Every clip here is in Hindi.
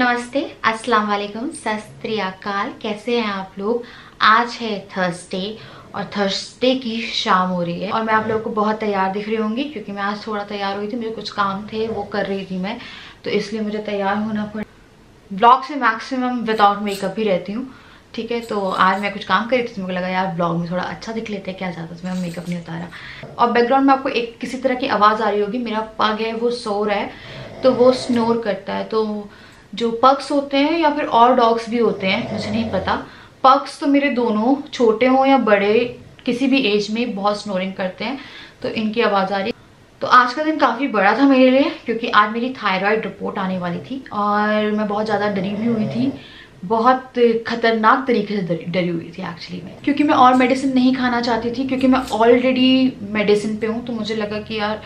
नमस्ते, अस्सलाम वालेकुम, सत श्री अकाल। कैसे हैं आप लोग? आज है थर्सडे और थर्सडे की शाम हो रही है और मैं आप लोगों को बहुत तैयार दिख रही होंगी क्योंकि मैं आज थोड़ा तैयार हुई थी। मुझे कुछ काम थे वो कर रही थी मैं, तो इसलिए मुझे तैयार होना पड़ा। ब्लॉग से मैक्सिमम विदाउट मेकअप ही रहती हूँ, ठीक है। तो आज मैं कुछ काम कर रही थी तो मुझे लगा यार ब्लॉग में थोड़ा अच्छा दिख लेते हैं, क्या ज़्यादा उसमें हम मेकअप नहीं उतारा। और बैकग्राउंड में आपको एक किसी तरह की आवाज़ आ रही होगी, मेरा पग है वो सो रहा है तो वो स्नोर करता है। तो जो पग्स होते हैं या फिर और डॉग्स भी होते हैं मुझे नहीं पता, पग्स तो मेरे दोनों छोटे हों या बड़े किसी भी एज में बहुत स्नोरिंग करते हैं, तो इनकी आवाज़ आ रही। तो आज का दिन काफ़ी बड़ा था मेरे लिए क्योंकि आज मेरी थायराइड रिपोर्ट आने वाली थी और मैं बहुत ज़्यादा डरी भी हुई थी, बहुत खतरनाक तरीके से डरी हुई थी एक्चुअली में, क्योंकि मैं और मेडिसिन नहीं खाना चाहती थी क्योंकि मैं ऑलरेडी मेडिसिन पे हूँ। तो मुझे लगा कि यार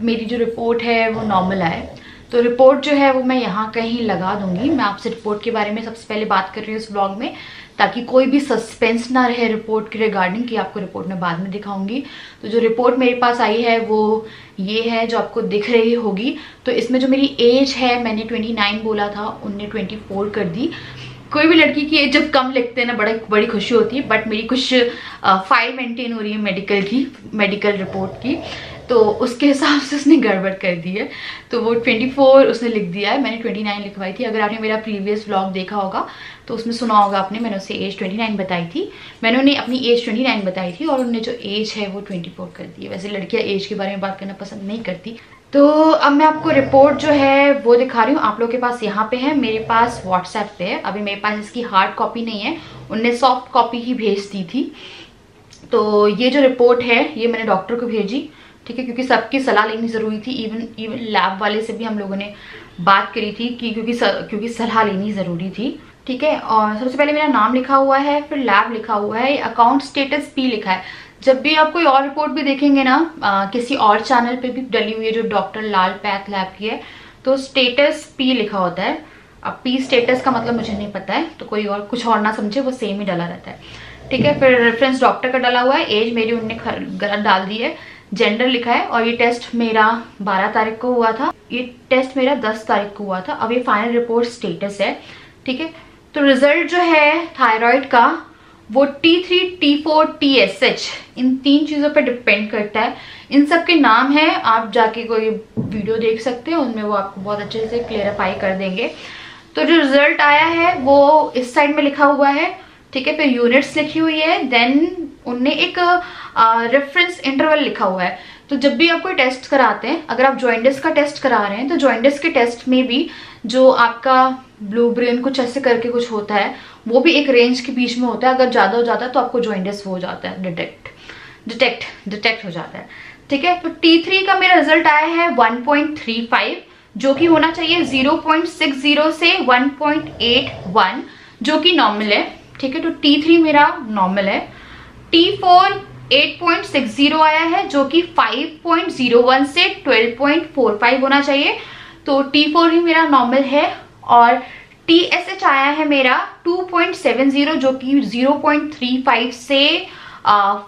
मेरी जो रिपोर्ट है वो नॉर्मल आए, तो रिपोर्ट जो है वो मैं यहाँ कहीं लगा दूंगी। मैं आपसे रिपोर्ट के बारे में सबसे पहले बात कर रही हूँ इस ब्लॉग में, ताकि कोई भी सस्पेंस ना रहे रिपोर्ट के रिगार्डिंग कि आपको रिपोर्ट में बाद में दिखाऊंगी। तो जो रिपोर्ट मेरे पास आई है वो ये है जो आपको दिख रही होगी। तो इसमें जो मेरी एज है, मैंने 29 बोला था, उनने 24 कर दी। कोई भी लड़की की एज जब कम लिखते हैं ना बड़ी खुशी होती है, बट मेरी कुछ फाइल मेंटेन हो रही है मेडिकल रिपोर्ट की, तो उसके हिसाब से उसने गड़बड़ कर दी है। तो वो 24 उसने लिख दिया है, मैंने 29 लिखवाई थी। अगर आपने मेरा प्रीवियस व्लॉग देखा होगा तो उसमें सुना होगा आपने, मैंने उससे एज 29 बताई थी। मैंने उन्हें अपनी एज 29 बताई थी और उन्होंने जो एज है वो 24 कर दी है। वैसे लड़कियां एज के बारे में बात करना पसंद नहीं करती। तो अब मैं आपको रिपोर्ट जो है वो दिखा रही हूँ। आप लोगों के पास यहाँ पे है, मेरे पास व्हाट्सएप पे है। अभी मेरे पास इसकी हार्ड कॉपी नहीं है, उनने सॉफ्ट कॉपी ही भेज दी थी। तो ये जो रिपोर्ट है ये मैंने डॉक्टर को भेजी, ठीक है, क्योंकि सबकी सलाह लेनी जरूरी थी। इवन लैब वाले से भी हम लोगों ने बात करी थी कि क्योंकि सलाह लेनी जरूरी थी, ठीक है। और सबसे पहले मेरा नाम लिखा हुआ है, फिर लैब लिखा हुआ है, अकाउंट स्टेटस पी लिखा है। जब भी आप कोई और रिपोर्ट भी देखेंगे ना, किसी और चैनल पे भी डली हुई है जो डॉक्टर लाल पैथ लैब की है, तो स्टेटस पी लिखा होता है। अब पी स्टेटस का मतलब मुझे नहीं पता है, तो कोई और कुछ और ना समझे, वो सेम ही डला रहता है, ठीक है। फिर रेफरेंस डॉक्टर का डला हुआ है, एज मेरी उनने गलत डाल दी है, जेंडर लिखा है। और ये टेस्ट मेरा 12 तारीख को हुआ था, ये टेस्ट मेरा 10 तारीख को हुआ था। अब ये फाइनल रिपोर्ट स्टेटस है, ठीक है। तो रिजल्ट जो है थायराइड का वो T3, T4, TSH इन 3 चीजों पे डिपेंड करता है। इन सब के नाम है, आप जाके कोई वीडियो देख सकते हैं, उनमें वो आपको बहुत अच्छे से क्लियरिफाई कर देंगे। तो जो रिजल्ट आया है वो इस साइड में लिखा हुआ है, ठीक है। फिर यूनिट्स लिखी हुई है, देन उनने एक रेफरेंस इंटरवल लिखा हुआ है। तो जब भी आप कोई टेस्ट कराते हैं, अगर आप जॉइंडिस का टेस्ट करा रहे हैं तो जॉइंडिस के टेस्ट में भी जो आपका ब्लू ब्रेन कुछ ऐसे करके कुछ होता है, वो भी एक रेंज के बीच में होता है। अगर ज्यादा हो जाता है तो आपको जॉइंडिस हो जाता है, डिटेक्ट हो जाता है, ठीक है। तो T3 का मेरा रिजल्ट आया है 1.35, जो कि होना चाहिए 0.60 से 1.81, जो कि नॉर्मल है, ठीक है। तो T3 मेरा नॉर्मल है। T4 8.60 आया है, जो कि 5.01 से 12.45 होना चाहिए, तो T4 ही मेरा नॉर्मल है। और TSH आया है मेरा 2.70, जो कि 0.35 से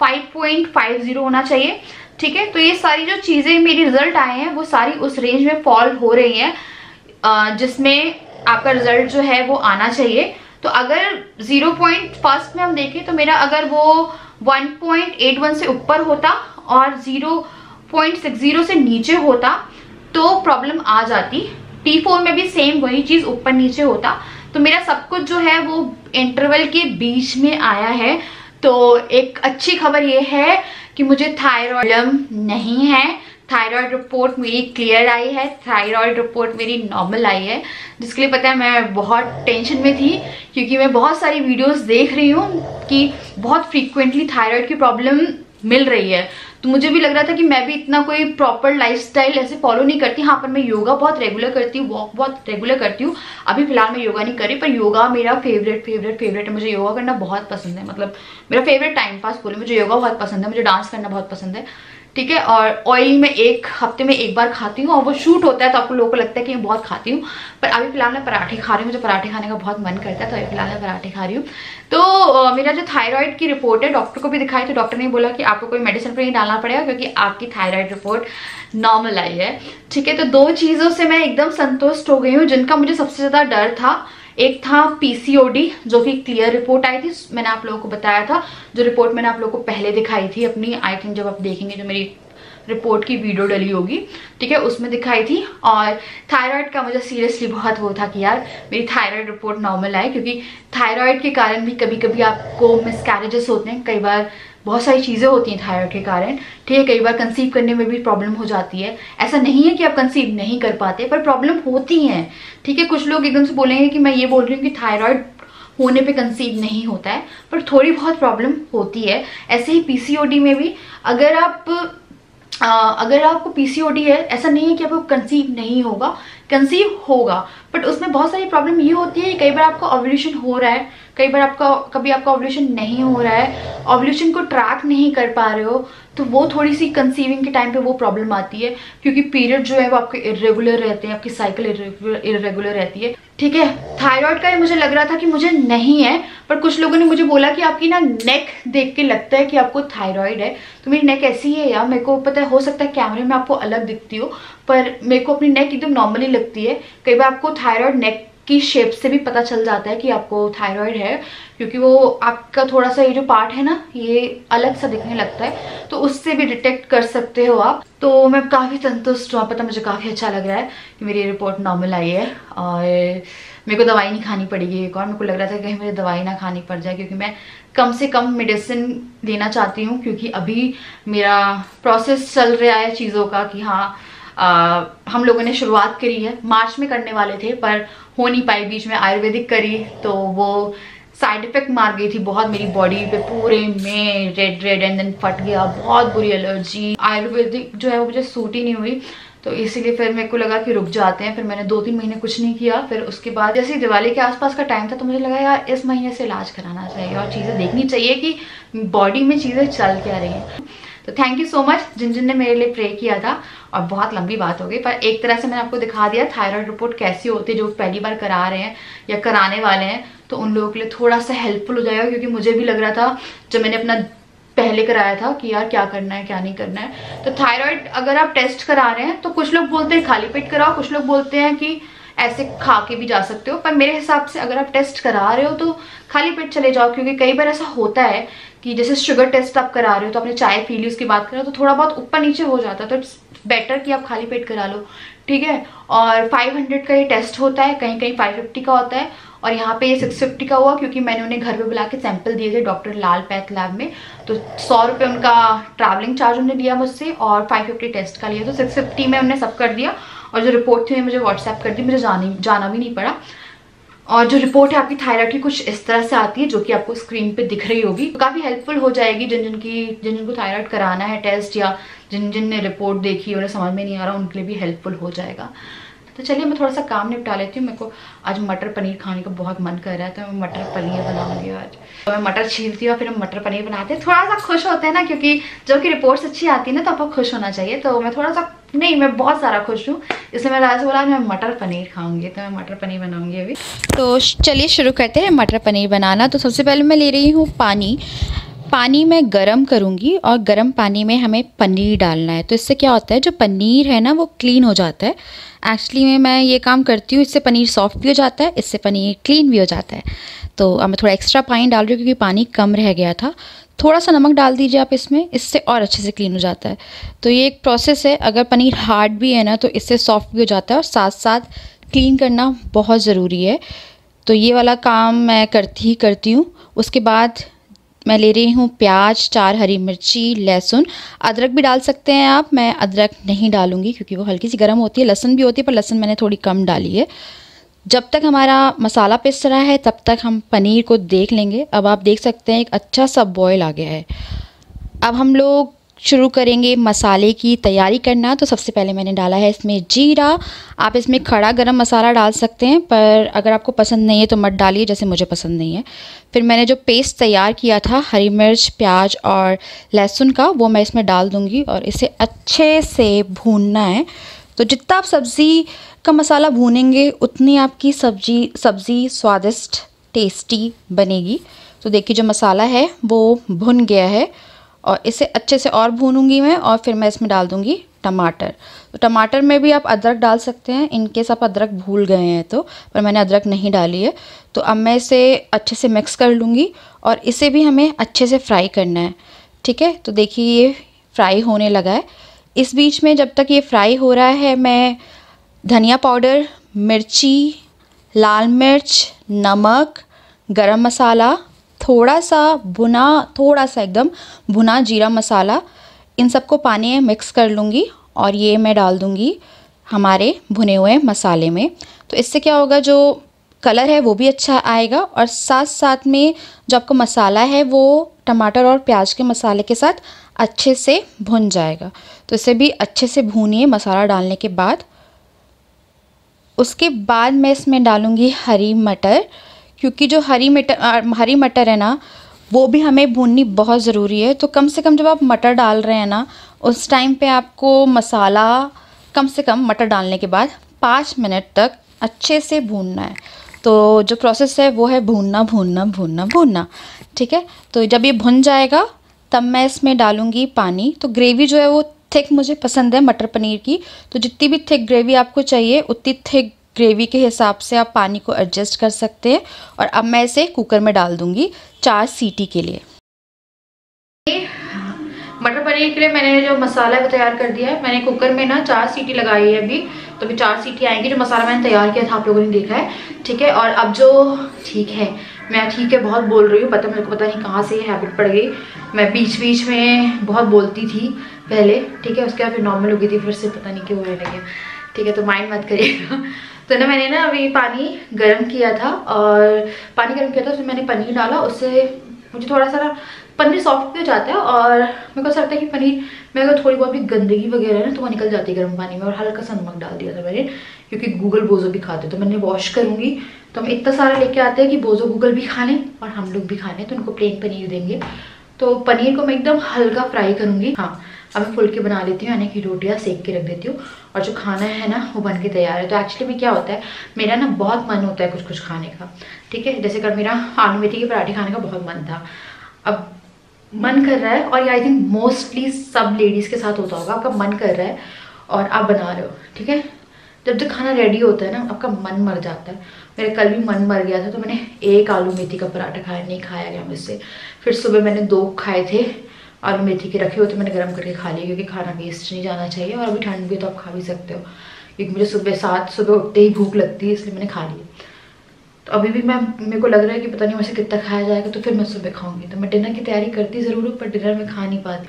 5.50 होना चाहिए, ठीक है। तो ये सारी जो चीजें मेरी रिजल्ट आए हैं वो सारी उस रेंज में फॉल हो रही हैं जिसमें आपका रिजल्ट जो है वो आना चाहिए। तो अगर 0.1 में हम देखें तो मेरा अगर वो 1.81 से ऊपर होता और 0.60 से नीचे होता तो प्रॉब्लम आ जाती। T4 में भी सेम वही चीज ऊपर नीचे होता। तो मेरा सब कुछ जो है वो इंटरवल के बीच में आया है। तो एक अच्छी खबर ये है कि मुझे थायराइड नहीं है, थायराइड रिपोर्ट मेरी क्लियर आई है, थायराइड रिपोर्ट मेरी नॉर्मल आई है। जिसके लिए पता है मैं बहुत टेंशन में थी क्योंकि मैं बहुत सारी वीडियोस देख रही हूँ कि बहुत फ्रीक्वेंटली थायराइड की प्रॉब्लम मिल रही है। तो मुझे भी लग रहा था कि मैं भी इतना कोई प्रॉपर लाइफस्टाइल ऐसे फॉलो नहीं करती। हाँ, पर मैं योगा बहुत रेगुलर करती हूँ, वॉक बहुत रेगुलर करती हूँ। अभी फिलहाल मैं योगा नहीं कर रही, पर योगा मेरा फेवरेट है। मुझे योगा करना बहुत पसंद है, मतलब मेरा फेवरेट टाइम पास बोले। मुझे योगा बहुत पसंद है, मुझे डांस करना बहुत पसंद है, ठीक है। और ऑयल में 1 हफ्ते में 1 बार खाती हूँ, और वो शूट होता है तो आपको लोगों को लगता है कि मैं बहुत खाती हूँ, पर अभी फिलहाल मैं पराठे खा रही हूँ। मुझे पराठे खाने का बहुत मन करता है, तो अभी फिलहाल मैं पराठे खा रही हूँ। तो मेरा जो थायराइड की रिपोर्ट है, डॉक्टर को भी दिखाई, तो डॉक्टर ने बोला कि आपको कोई मेडिसिन पर नहीं डालना पड़ेगा क्योंकि आपकी थायराइड रिपोर्ट नॉर्मल आई है, ठीक है। तो 2 चीज़ों से मैं एकदम संतुष्ट हो गई हूँ जिनका मुझे सबसे ज़्यादा डर था। एक था पीसीओडी, जो कि क्लियर रिपोर्ट आई थी, मैंने आप लोगों को बताया था, जो रिपोर्ट मैंने आप लोगों को पहले दिखाई थी अपनी, आई थिंक जब आप देखेंगे जो मेरी रिपोर्ट की वीडियो डली होगी, ठीक है, उसमें दिखाई थी। और थायराइड का मुझे सीरियसली बहुत वो था कि यार मेरी थायराइड रिपोर्ट नॉर्मल आए, क्योंकि थायराइड के कारण भी कभी कभी आपको मिसकैरेजेस होते हैं, कई बार बहुत सारी चीज़ें होती हैं थायराइड के कारण, ठीक है। कई बार कंसीव करने में भी प्रॉब्लम हो जाती है। ऐसा नहीं है कि आप कंसीव नहीं कर पाते, पर प्रॉब्लम होती हैं, ठीक है। कुछ लोग एकदम से बोलेंगे कि मैं ये बोल रही हूँ कि थायराइड होने पे कंसीव नहीं होता है, पर थोड़ी बहुत प्रॉब्लम होती है। ऐसे ही पीसीओडी में भी अगर आपको पीसीओडी है, ऐसा नहीं है कि आपको कंसीव नहीं होगा, कंसीव होगा, बट उसमें बहुत सारी प्रॉब्लम ये होती है, कई बार आपका ओव्यूलेशन हो रहा है, कभी आपका ओव्यूलेशन नहीं हो रहा है, ओव्यूलेशन को ट्रैक नहीं कर पा रहे हो, तो वो थोड़ी सी कंसीविंग के टाइम पे वो प्रॉब्लम आती है, क्योंकि पीरियड जो है वो आपके इरेगुलर रहते हैं, आपकी साइकिल इरेगुलर रहती है, ठीक है। थायराइड का मुझे लग रहा था कि मुझे नहीं है, पर कुछ लोगों ने मुझे बोला कि आपकी ना नेक देख के लगता है कि आपको थायराइड है। तो मेरी नेक ऐसी है यार, मेरे को पता है, हो सकता है कैमरे में आपको अलग दिखती हो, पर मेरे को अपनी नेक एकदम नॉर्मली लगती है। कई बार आपको थायराइड नेक की शेप से भी पता चल जाता है कि आपको थायराइड है, क्योंकि वो आपका थोड़ा सा ये जो पार्ट है ना, ये अलग सा दिखने लगता है, तो उससे भी डिटेक्ट कर सकते हो आप। तो मैं काफ़ी संतुष्ट हूँ, पता मुझे काफ़ी अच्छा लग रहा है कि मेरी रिपोर्ट नॉर्मल आई है, और मेरे को दवाई नहीं खानी पड़ेगी एक और। मेरे को लग रहा था कि कहीं मुझे दवाई ना खानी पड़ जाए, क्योंकि मैं कम से कम मेडिसिन लेना चाहती हूँ, क्योंकि अभी मेरा प्रोसेस चल रहा है चीज़ों का कि हाँ हम लोगों ने शुरुआत करी है, मार्च में करने वाले थे पर हो नहीं पाई, बीच में आयुर्वेदिक करी तो वो साइड इफेक्ट मार गई थी बहुत मेरी बॉडी पे, पूरे में रेड एंड देन फट गया, बहुत बुरी एलर्जी। आयुर्वेदिक जो है वो मुझे सूट ही नहीं हुई, तो इसीलिए फिर मेरे को लगा कि रुक जाते हैं। फिर मैंने 2-3 महीने कुछ नहीं किया। फिर उसके बाद जैसे दिवाली के आसपास का टाइम था, तो मुझे लगा यार इस महीने से इलाज कराना चाहिए और चीज़ें देखनी चाहिए कि बॉडी में चीज़ें चल क्या रही हैं। तो थैंक यू सो मच जिन जिन ने मेरे लिए प्रे किया था, और बहुत लंबी बात हो गई, पर एक तरह से मैंने आपको दिखा दिया थायराइड रिपोर्ट कैसी होती है, जो पहली बार करा रहे हैं या कराने वाले हैं, तो उन लोगों के लिए थोड़ा सा हेल्पफुल हो जाएगा। क्योंकि मुझे भी लग रहा था जब मैंने अपना पहले कराया था कि यार क्या करना है क्या नहीं करना है। तो थायराइड अगर आप टेस्ट करा रहे हैं तो कुछ लोग बोलते हैं खाली पेट कराओ, कुछ लोग बोलते हैं कि ऐसे खा के भी जा सकते हो, पर मेरे हिसाब से अगर आप टेस्ट करा रहे हो तो खाली पेट चले जाओ। क्योंकि कई बार ऐसा होता है कि जैसे शुगर टेस्ट आप करा रहे हो, तो आपने चाय पी ली, उसकी बात करो तो थोड़ा बहुत ऊपर नीचे हो जाता है, तो इट्स बेटर कि आप खाली पेट करा लो, ठीक है। और 500 का ये टेस्ट होता है, कहीं कहीं 550 का होता है, और यहाँ पे ये 650 का हुआ, क्योंकि मैंने उन्हें घर पे बुला के सैंपल दिए थे डॉक्टर लाल पैथ लैब में। तो 100 रुपये उनका ट्रैवलिंग चार्ज उन्होंने लिया मुझसे, और 550 टेस्ट का लिया, तो 650 में उन्होंने सब कर दिया। और जो रिपोर्ट थी मुझे व्हाट्सएप कर दी, मुझे जाना भी नहीं पड़ा। और जो रिपोर्ट है आपकी थायराइड की कुछ इस तरह से आती है, जो कि आपको स्क्रीन पे दिख रही होगी, तो काफ़ी हेल्पफुल हो जाएगी जिन जिनको थायराइड कराना है टेस्ट, या जिन ने रिपोर्ट देखी उन्हें समझ में नहीं आ रहा, उनके लिए भी हेल्पफुल हो जाएगा। तो चलिए मैं थोड़ा सा काम निपटा लेती हूँ। मेरे को आज मटर पनीर खाने का बहुत मन कर रहा है, तो मैं मटर पनीर बनाऊंगी आज। तो मैं मटर छीलती हूँ और फिर हम मटर पनीर बनाते हैं। थोड़ा सा खुश होते हैं ना, क्योंकि जब की रिपोर्ट्स अच्छी आती है ना, तो आपको खुश होना चाहिए। तो मैं थोड़ा सा नहीं, मैं बहुत सारा खुश हूँ, इसलिए मैं राजा से बोला मैं मटर पनीर खाऊंगी, तो मैं मटर पनीर बनाऊंगी अभी। तो चलिए शुरू करते हैं मटर पनीर बनाना। तो सबसे पहले मैं ले रही हूँ पानी में गरम करूँगी, और गरम पानी में हमें पनीर डालना है। तो इससे क्या होता है, जो पनीर है ना वो क्लीन हो जाता है। एक्चुअली में मैं ये काम करती हूँ, इससे पनीर सॉफ्ट भी हो जाता है, इससे पनीर क्लीन भी हो जाता है। तो अब मैं थोड़ा एक्स्ट्रा पानी डाल रही हूँ क्योंकि पानी कम रह गया था। थोड़ा सा नमक डाल दीजिए आप इसमें, इससे और अच्छे से क्लीन हो जाता है। तो ये एक प्रोसेस है, अगर पनीर हार्ड भी है ना तो इससे सॉफ्ट भी हो जाता है, और साथ साथ क्लीन करना बहुत ज़रूरी है। तो ये वाला काम मैं करती हूँ। उसके बाद मैं ले रही हूँ प्याज, 4 हरी मिर्ची, लहसुन, अदरक भी डाल सकते हैं आप। मैं अदरक नहीं डालूँगी क्योंकि वो हल्की सी गर्म होती है। लहसुन भी होती है, पर लहसुन मैंने थोड़ी कम डाली है। जब तक हमारा मसाला पिस रहा है तब तक हम पनीर को देख लेंगे। अब आप देख सकते हैं एक अच्छा सा बॉयल आ गया है। अब हम लोग शुरू करेंगे मसाले की तैयारी करना। तो सबसे पहले मैंने डाला है इसमें जीरा। आप इसमें खड़ा गरम मसाला डाल सकते हैं, पर अगर आपको पसंद नहीं है तो मत डालिए, जैसे मुझे पसंद नहीं है। फिर मैंने जो पेस्ट तैयार किया था हरी मिर्च, प्याज और लहसुन का, वो मैं इसमें डाल दूँगी और इसे अच्छे से भूनना है। तो जितना आप सब्ज़ी का मसाला भूनेंगे उतनी आपकी सब्ज़ी स्वादिष्ट टेस्टी बनेगी। तो देखिए जो मसाला है वो भुन गया है और इसे अच्छे से और भूनूंगी मैं। और फिर मैं इसमें डाल दूंगी टमाटर। तो टमाटर में भी आप अदरक डाल सकते हैं, इनकेस आप अदरक भूल गए हैं तो, पर मैंने अदरक नहीं डाली है। तो अब मैं इसे अच्छे से मिक्स कर लूँगी और इसे भी हमें अच्छे से फ्राई करना है। ठीक है, तो देखिए ये फ्राई होने लगा है। इस बीच में जब तक ये फ्राई हो रहा है मैं धनिया पाउडर, मिर्ची, लाल मिर्च, नमक, गरम मसाला, थोड़ा सा एकदम भुना जीरा मसाला, इन सबको पानी में मिक्स कर लूँगी और ये मैं डाल दूँगी हमारे भुने हुए मसाले में। तो इससे क्या होगा, जो कलर है वो भी अच्छा आएगा और साथ साथ में जो आपका मसाला है वो टमाटर और प्याज के मसाले के साथ अच्छे से भुन जाएगा। तो इसे भी अच्छे से भूनिए मसाला डालने के बाद। उसके बाद मैं इसमें डालूँगी हरी मटर, क्योंकि जो हरी मटर है ना वो भी हमें भूननी बहुत ज़रूरी है। तो कम से कम जब आप मटर डाल रहे हैं ना उस टाइम पे आपको मसाला कम से कम मटर डालने के बाद 5 मिनट तक अच्छे से भूनना है। तो जो प्रोसेस है वो है भूनना। ठीक है, तो जब ये भुन जाएगा तब मैं इसमें डालूँगी पानी। तो ग्रेवी जो है वो थिक मुझे पसंद है मटर पनीर की, तो जितनी भी थिक ग्रेवी आपको चाहिए उतनी थिक ग्रेवी के हिसाब से आप पानी को एडजस्ट कर सकते हैं। और अब मैं इसे कुकर में डाल दूंगी 4 सीटी के लिए। मटर पनीर के लिए मैंने जो मसाला है वो तैयार कर दिया है। मैंने कुकर में ना 4 सीटी लगाई है अभी, तो अभी 4 सीटी आएंगी। जो मसाला मैंने तैयार किया था आप लोगों ने देखा है। ठीक है, और अब जो ठीक है, मैं ठीक है बहुत बोल रही हूँ, मेरे को पता नहीं कहाँ से हैबिट पड़ गई। मैं बीच बीच में बहुत बोलती थी पहले, ठीक है, उसके बाद फिर नॉर्मल हो गई थी, फिर से पता नहीं क्यों होने लगे। ठीक है, तो माइंड मत करिएगा। तो ना मैंने ना अभी पानी गर्म किया था और उसमें मैंने पनीर डाला। उससे मुझे थोड़ा सा पनीर सॉफ्ट भी हो जाता है और मेरे को ऐसा लगता है कि पनीर में अगर थोड़ी बहुत भी गंदगी वगैरह है ना तो वो निकल जाती है गर्म पानी में। और हल्का सा नमक डाल दिया था मैंने, क्योंकि गूगल बोझो भी खाते, तो मैंने वॉश करूँगी। तो हम इतना सारा लेके आते हैं कि बोझो गूगल भी खा लें और हम लोग भी खा लें, तो उनको प्लेन पनीर देंगे। तो पनीर को मैं एकदम हल्का फ्राई करूँगी। हाँ, अब मैं फुल के बना लेती हूँ, यानी कि रोटियाँ सेक के रख देती हूँ और जो खाना है ना वो बन के तैयार है। तो एक्चुअली में क्या होता है, मेरा ना बहुत मन होता है कुछ कुछ खाने का। ठीक है, जैसे कल मेरा आलू मेथी के पराठे खाने का बहुत मन था, अब मन कर रहा है। और आई थिंक मोस्टली सब लेडीज़ के साथ होता होगा, आपका मन कर रहा है और आप बना रहे हो। ठीक है, जब तक खाना रेडी होता है ना आपका मन मर जाता है। मेरा कल भी मन मर गया था, तो मैंने 1 आलू मेथी का पराठा खाया, नहीं खाया गया मुझसे। फिर सुबह मैंने 2 खाए थे आलू मेथी के, रखे हुए तो मैंने गर्म करके खा लिया, क्योंकि खाना वेस्ट नहीं जाना चाहिए। और अभी ठंड भी तो आप खा भी सकते हो, क्योंकि मुझे सुबह उठते ही भूख लगती है, इसलिए मैंने खा लिया। तो अभी भी मेरे को लग रहा है कि पता नहीं मुझसे कितना खाया जाएगा, तो फिर मैं सुबह खाऊंगी। तो मैं डिनर की तैयारी करती ज़रूर हूँ, पर डिनर में खा नहीं पाती।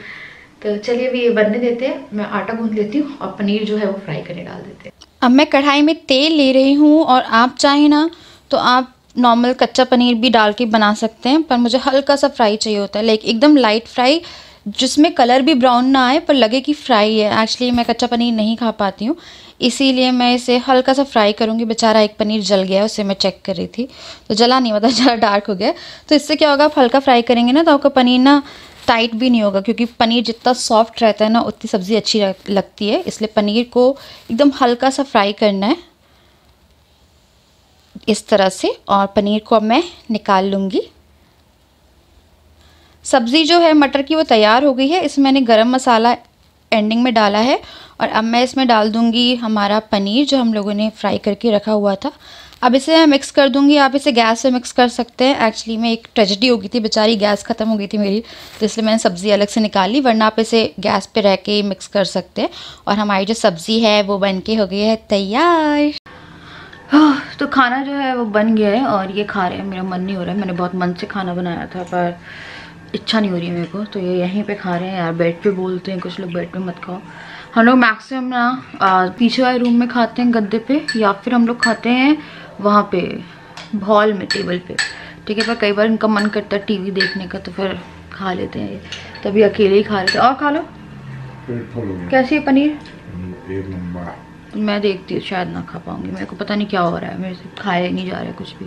तो चलिए अभी ये बनने देते हैं, मैं आटा गूंथ लेती हूँ और पनीर जो है वो फ्राई करने डाल देते हैं। अब मैं कढ़ाई में तेल ले रही हूँ और आप चाहें ना तो आप नॉर्मल कच्चा पनीर भी डाल के बना सकते हैं, पर मुझे हल्का सा फ्राई चाहिए होता है, लाइक एकदम लाइट फ्राई, जिसमें कलर भी ब्राउन ना आए पर लगे कि फ्राई है। एक्चुअली मैं कच्चा पनीर नहीं खा पाती हूँ, इसीलिए मैं इसे हल्का सा फ्राई करूँगी। बेचारा एक पनीर जल गया, उसे मैं चेक कर रही थी तो जला नहीं, मतलब ज़रा डार्क हो गया। तो इससे क्या होगा, आप हल्का फ्राई करेंगे ना तो आपका पनीर ना टाइट भी नहीं होगा, क्योंकि पनीर जितना सॉफ्ट रहता है ना उतनी सब्ज़ी अच्छी लगती है। इसलिए पनीर को एकदम हल्का सा फ्राई करना है इस तरह से। और पनीर को अब मैं निकाल लूँगी। सब्ज़ी जो है मटर की वो तैयार हो गई है। इसमें मैंने गरम मसाला एंडिंग में डाला है और अब मैं इसमें डाल दूँगी हमारा पनीर जो हम लोगों ने फ्राई करके रखा हुआ था। अब इसे मैं मिक्स कर दूँगी। आप इसे गैस पे मिक्स कर सकते हैं। एक्चुअली में एक ट्रेजेडी हो गई थी, बेचारी गैस ख़त्म हो गई थी मेरी, तो इसलिए मैंने सब्ज़ी अलग से निकाली, वरना आप इसे गैस पे रह के मिक्स कर सकते हैं। और हमारी जो सब्ज़ी है वो बन के हो गई है तैयार। तो खाना जो है वो बन गया है और ये खा रहे हैं। मेरा मन नहीं हो रहा है, मैंने बहुत मन से खाना बनाया था पर इच्छा नहीं हो रही है मेरे को, तो ये यहीं पे खा रहे हैं। यार बेड पे बोलते हैं कुछ लोग बेड पे मत खाओ। हम लोग मैक्सिमम ना पीछे वाले रूम में खाते हैं गद्दे पे, या फिर हम लोग खाते हैं वहाँ पे हॉल में टेबल पे। ठीक है, पर कई बार इनका मन करता है टीवी देखने का तो फिर खा लेते हैं। तभी अकेले ही खा रहे थे। और खा लो, पेट फुल हो गया। कैसी है पनीर? एक नंबर। मैं देखती हूँ, शायद ना खा पाऊंगी, मेरे को पता नहीं क्या हो रहा है, मेरे से खाया ही नहीं जा रहा है कुछ भी।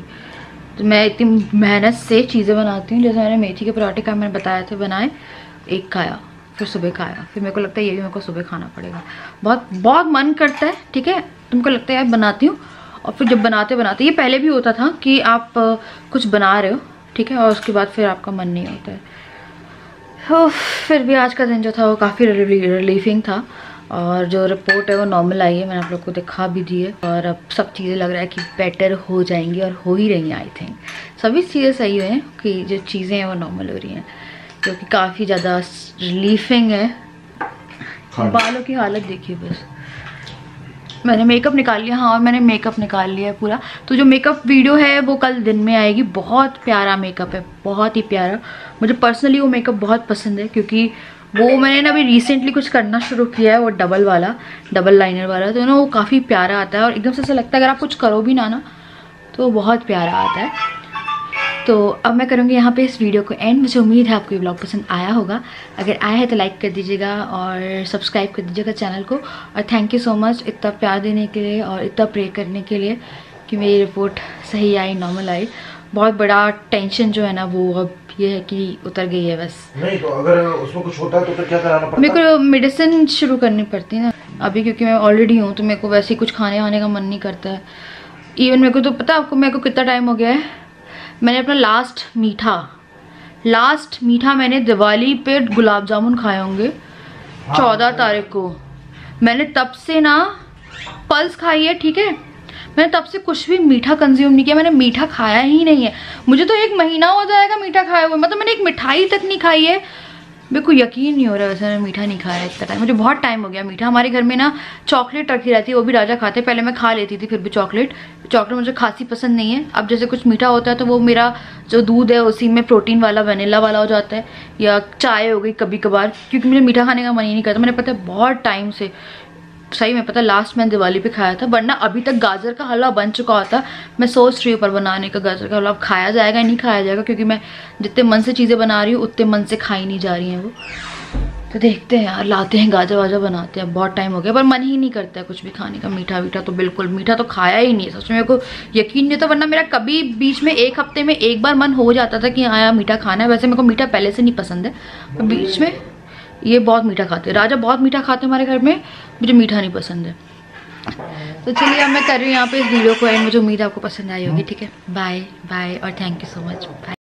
तो मैं इतनी मेहनत से चीज़ें बनाती हूँ, जैसे मैंने मेथी के पराठे का मैंने बताया थे बनाए, एक खाया, फिर सुबह खाया, फिर मेरे को लगता है ये भी मेरे को सुबह खाना पड़ेगा। बहुत बहुत मन करता है, ठीक है, तुमको लगता है यार बनाती हूँ, और फिर जब बनाते बनाते, ये पहले भी होता था कि आप कुछ बना रहे हो, ठीक है, और उसके बाद फिर आपका मन नहीं होता है। तो फिर भी आज का दिन जो था वो काफ़ी रिलीफिंग था, और जो रिपोर्ट है वो नॉर्मल आई है, मैंने आप लोग को दिखा भी दी है, और अब सब चीज़ें लग रहा है कि बेटर हो जाएंगी, और हो ही रही हैं। आई थिंक सभी चीज़ें सही हुई हैं, कि जो चीज़ें हैं वो नॉर्मल हो रही हैं, जो कि काफ़ी ज़्यादा रिलीफिंग है। बालों की हालत देखिए बस। मैंने मेकअप निकाल लिया, हाँ, और मैंने मेकअप निकाल लिया है पूरा। तो जो मेकअप वीडियो है वो कल दिन में आएगी। बहुत प्यारा मेकअप है, बहुत ही प्यारा। मुझे पर्सनली वो मेकअप बहुत पसंद है, क्योंकि वो मैंने ना अभी रिसेंटली कुछ करना शुरू किया है, वो डबल लाइनर वाला, तो ना वो काफ़ी प्यारा आता है, और एकदम से ऐसा लगता है अगर आप कुछ करो भी ना तो बहुत प्यारा आता है। तो अब मैं करूँगी यहाँ पे इस वीडियो को एंड। मुझे उम्मीद है आपको ये ब्लॉग पसंद आया होगा। अगर आया है तो लाइक कर दीजिएगा और सब्सक्राइब कर दीजिएगा चैनल को। और थैंक यू सो मच इतना प्यार देने के लिए और इतना प्रे करने के लिए कि मेरी रिपोर्ट सही आई, नॉर्मल आई। बहुत बड़ा टेंशन जो है ना वो अब ये है कि उतर गई है बस। नहीं तो अगर उसमें कुछ होता तो फिर क्या कराना पड़ता? मेरे को मेडिसिन शुरू करनी पड़ती है ना अभी, क्योंकि मैं ऑलरेडी हूँ, तो मेरे को वैसे ही कुछ खाने वाने का मन नहीं करता है। इवन मेरे को तो पता है आपको, मेरे को कितना टाइम हो गया है, मैंने अपना लास्ट मीठा मैंने दिवाली पे गुलाब जामुन खाए होंगे 14 तारीख को। मैंने तब से ना पल्स खाई है, ठीक है, मैंने तब से कुछ भी मीठा कंज्यूम नहीं किया, मैंने मीठा खाया ही नहीं है। मुझे तो 1 महीना हो जाएगा मीठा खाए हुए, मतलब मैंने एक मिठाई तक नहीं खाई है। मेरे को यकीन नहीं हो रहा है वैसे मैंने मीठा नहीं खाया इतना टाइम। मुझे बहुत टाइम हो गया मीठा। हमारे घर में ना चॉकलेट रखी रहती है, वो भी राजा खाते, पहले मैं खा लेती थी, फिर भी चॉकलेट मुझे खासी पसंद नहीं है। अब जैसे कुछ मीठा होता है तो वो मेरा जो दूध है उसी में प्रोटीन वाला वनीला वाला हो जाता है, या चाय हो गई कभी कभार, क्योंकि मुझे मीठा खाने का मन ही नहीं करता। मैंने पता है बहुत टाइम से, सही में पता, लास्ट मैंने दिवाली पे खाया था, वरना अभी तक गाजर का हलवा बन चुका होता। मैं सोच रही हूँ पर बनाने का गाजर का हलवा, खाया जाएगा नहीं खाया जाएगा, क्योंकि मैं जितने मन से चीज़ें बना रही हूँ उतने मन से खाई नहीं जा रही हैं वो। तो देखते हैं यार, लाते हैं गाजर वाजर बनाते हैं। बहुत टाइम हो गया पर मन ही नहीं करता है कुछ भी खाने का। मीठा तो बिल्कुल, मीठा तो खाया ही नहीं है सच में, मेरे को यकीन नहीं था। वरना मेरा कभी बीच में 1 हफ्ते में एक बार मन हो जाता था कि हाँ मीठा खाना है। वैसे मेरे को मीठा पहले से नहीं पसंद है, पर बीच में ये बहुत मीठा खाते हैं, राजा बहुत मीठा खाते हैं हमारे घर में, मुझे मीठा नहीं पसंद है। तो चलिए अब मैं कर रही हूँ यहाँ पे इस वीडियो को एंड। मुझे उम्मीद है आपको पसंद आई होगी, ठीक है। बाय बाय और thank you so much, bye.